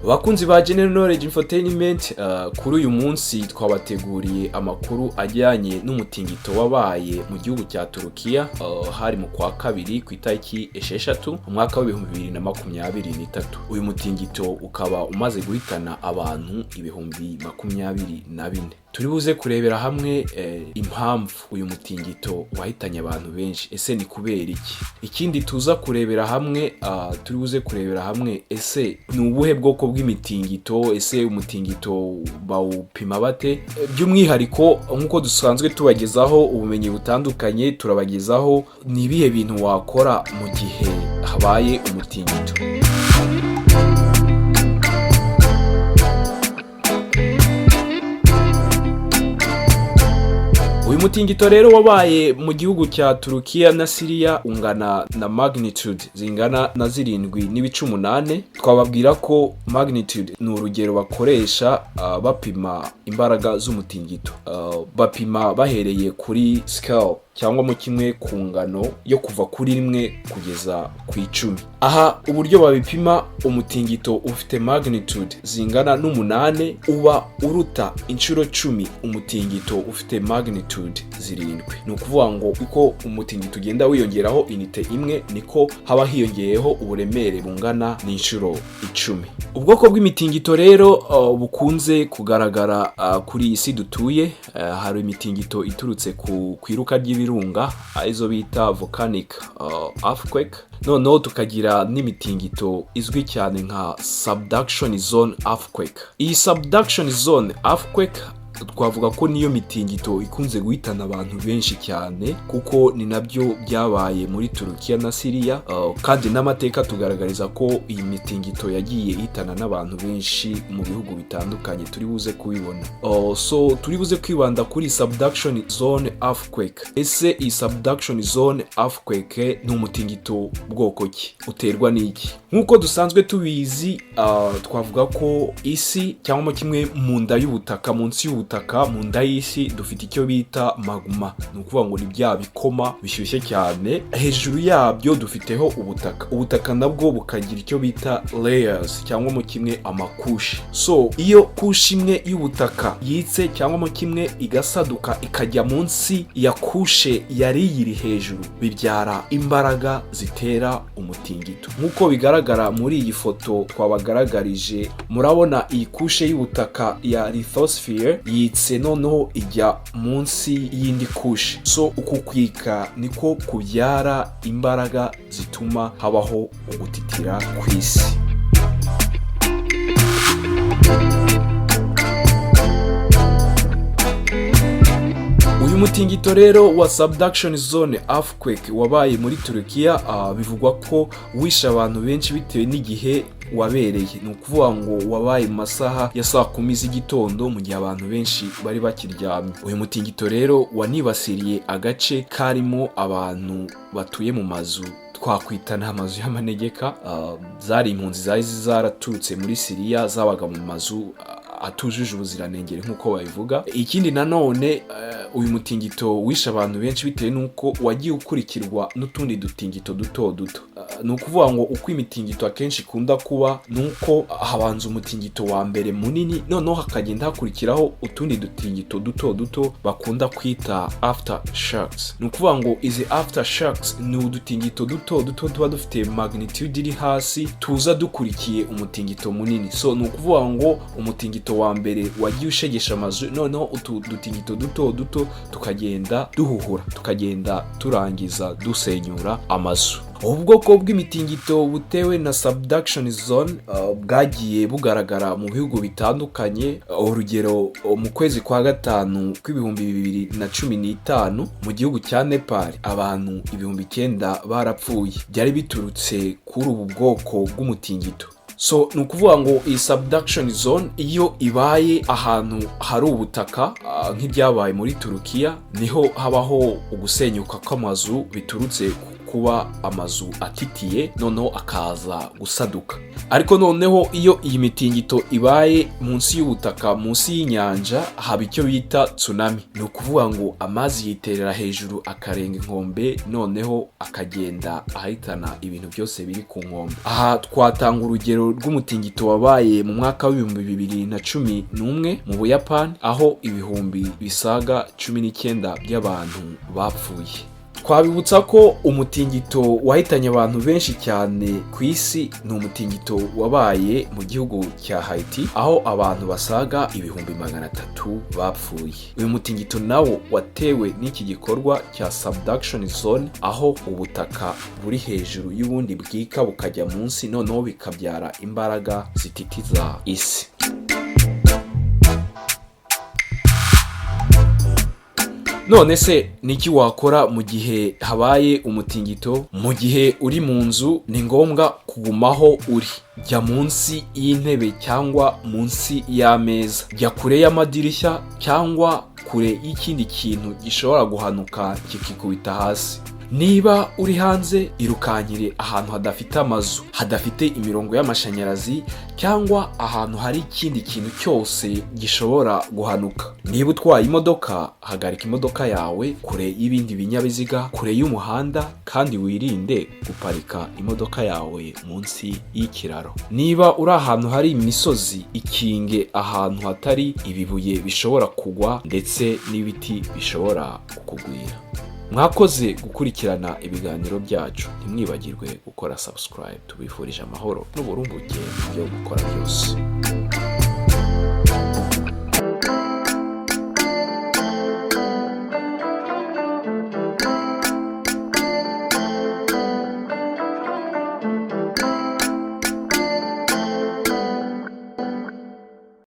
Bakunzi ba General Knowledge Infotainment, kuri uyu munsi twabateguriye amakuru ajyanye n'umutingito wabaye mu gihugu cya Turukiya hari mu kwa kabiri ku itariki 6 umwaka wa 2023. Uyu mutingito ukaba umaze guhitana abantu 24,000. Turi buze kurebera hamwe impamvu uyu mutingito wahitanye abantu benshi, ese ni kubera iki. Ikindi tuza kurebera hamwe, turi buze kurebera hamwe ese ni ubuhe bwoko bw'imitingito, ese umutingito bawupima bate. By'umwihariko nkuko dusanzwe tubagezaho ubumenyi butandukanye, turabagezaho ni ibihe bintu wakora mu gihe habaye umutingito. Uyu mutingito rero wabaye mu gihugu cya Turukiya na Siriya ungana na magnitude zingana na 7.8. Twababwira ko magnitude ni urugero bakoresha bapima imbaraga z'umutingito. Bapima bahereye kuri scale cyangwa mu kimwe ku ngano yo kuva kuri 1 kugeza ku 10. Aha uburyo babipima, umutingito ufite magnitude zingana n'8 uba uruta inshuro 10 umutingito ufite magnitude 7. Ni ukuvuga ngo uko umutingito ugenda wiyongeraho inite imwe niko haba hiyongeyeho uburemere bungana n'inshuro 10. Ubwoko bw'imitingito rero bukunze kugaragara kuri isi dutuye, hari imitingito iturutse ku iruka ry'ibirunga izo bita volcanic earthquake. Noneho tukagira n'imitingito izwi cyane nka subduction zone earthquake. Iyi subduction zone earthquake twavuga ko niyo mitingito ikunze guhitana abantu benshi cyane, kuko ni nabyo byabaye muri Turukiya na Siriya, kandi n'amateka tugaragariza ko iyi mitingito yagiye ihitana n'abantu benshi mu bihugu bitandukanye. Turi buze kubibona. So turi buze kwibanda kuri subduction zone earthquake. Ese iyi subduction zone earthquake ni umutingito bwoko ki? Uterwa n'iki? Nkuko dusanzwe tubizi, twavuga ko isi cyangwa kimwe mu nda y'ubutaka, munsi y'ubutaka, mu nda y'isi dufite icyo bita magma. Ni ukuvuga ngo ni bya bikoma bishyushye cyane. Hejuru yabyo dufiteho ubutaka nabwo bukagira icyo bita layers cyangwa mu kimwe amakushi. So iyo kushi imwe y'ubutaka yitse cyangwa mu kimwe igasaduka ikajya munsi ya kushe yari yiri hejuru, bibyara imbaraga zitera umutingito. Nkuko bigaragara muri iyi foto twabagaragarije, murabona iyi kushe y'ubutaka ya lithosphere yitse noneho ijya munsi y'indi kushe. So uku kwika niko kubyara imbaraga zituma habaho ugutitira kw'isi. Uyu mutingito rero wa subduction zone earthquake wabaye muri Turukiya, bivugwa ko wishe abantu benshi bitewe n'igihe wabereye. Ni ukuvuga ngo wabaye mu masaha ya saa 10 z'igitondo mu gihe abantu benshi bari bakiryamye. Uyu mutingito rero wanibasiriye agace karimo abantu batuye mu mazu twakwita n'amazu y'amanegeka. Zari impunzi zari zaraturutse muri Siriya, zabaga mu mazu atujuje ubuziranengere nkuko babivuga. Ikindi nanone, uyu mutingito wishe abantu benshi bitewe nuko wagiye ukurikirwa n'utundi dutingito duto duto. Ni ukuvuga ngo uko imitingito akenshi ikunda kuba nuko habanza umutingito wa mbere munini, noneho hakagenda hakurikiraho utundi dutingito duto duto bakunda kwita aftershocks. Ni ukuvuga ngo izi aftershocks ni udutingito duto duto tuba dufite magnitude iri hasi tuza dukurikiye umutingito munini. So ni ukuvuga ngo umutingito wa mbere wagiye ushegesha amazu, noneho utu dutingito duto duto tukagenda duhuhura, tukagenda turangiza dusenyura amazu. Ubwoko bw'imitingito butewe na subduction zone bwagiye bugaragara mu bihugu bitandukanye. Urugero, mu kwezi kwa gatanu k'2015 mu gihugu cya Nepal abantu 9,000 barapfuye, byari biturutse kuri ubu bwoko bw'umutingito. So ni ukuvuga ngo iyi subduction zone iyo ibaye ahantu hari ubutaka nk'ibyabaye muri Turukiya, niho habaho ugusenyuka kw'amazu biturutse kuba amazu atitiye noneho akaza gusaduka. Ariko noneho iyo iyi mitingito ibaye munsi y'ubutaka, munsi y'inyanja, haba icyo bita tsunami. Ni ukuvuga ngo amazi yiterera hejuru akarenga inkombe, noneho akagenda ahitana ibintu byose biri ku nkombe. Aha twatanga urugero rw'umutingito wabaye mu mwaka w'2011 mu Buyapani, aho ibihumbi bisaga 19 by'abantu bapfuye. Twabibutsa ko umutingito wahitanye abantu benshi cyane ku isi ni umutingito wabaye mu gihugu cya Haiti, aho abantu basaga ibihumbi 300 bapfuye. Uyu mutingito nawo watewe n'iki gikorwa cya subduction zone, aho ubutaka buri hejuru y'ubundi bwika bukajya munsi, noneho bikabyara imbaraga zititiza isi. None se niki wakora mu gihe habaye umutingito? Mu gihe uri mu nzu ni ngombwa kugumaho uri. Jya munsi y'intebe cyangwa munsi y'ameza. Jya kure y'amadirishya cyangwa kure y'ikindi kintu gishobora guhanuka kikikubita hasi. Niba uri hanze, irukankire ahantu hadafite amazu, hadafite imirongo y'amashanyarazi, cyangwa ahantu hari ikindi kintu cyose gishobora guhanuka. Niba utwaye imodoka, hagarika imodoka yawe kure y'ibindi binyabiziga, kure y'umuhanda, kandi wirinde guparika imodoka yawe munsi y'ikiraro. Niba uri ahantu hari imisozi, ikinge ahantu hatari ibibuye bishobora kugwa ndetse n'ibiti bishobora kukugwira. Mwakoze gukurikirana ibiganiro byacu, ntimwibagirwe gukora subscribe. Tubifurije amahoro n'uburumbuke byo gukora byose.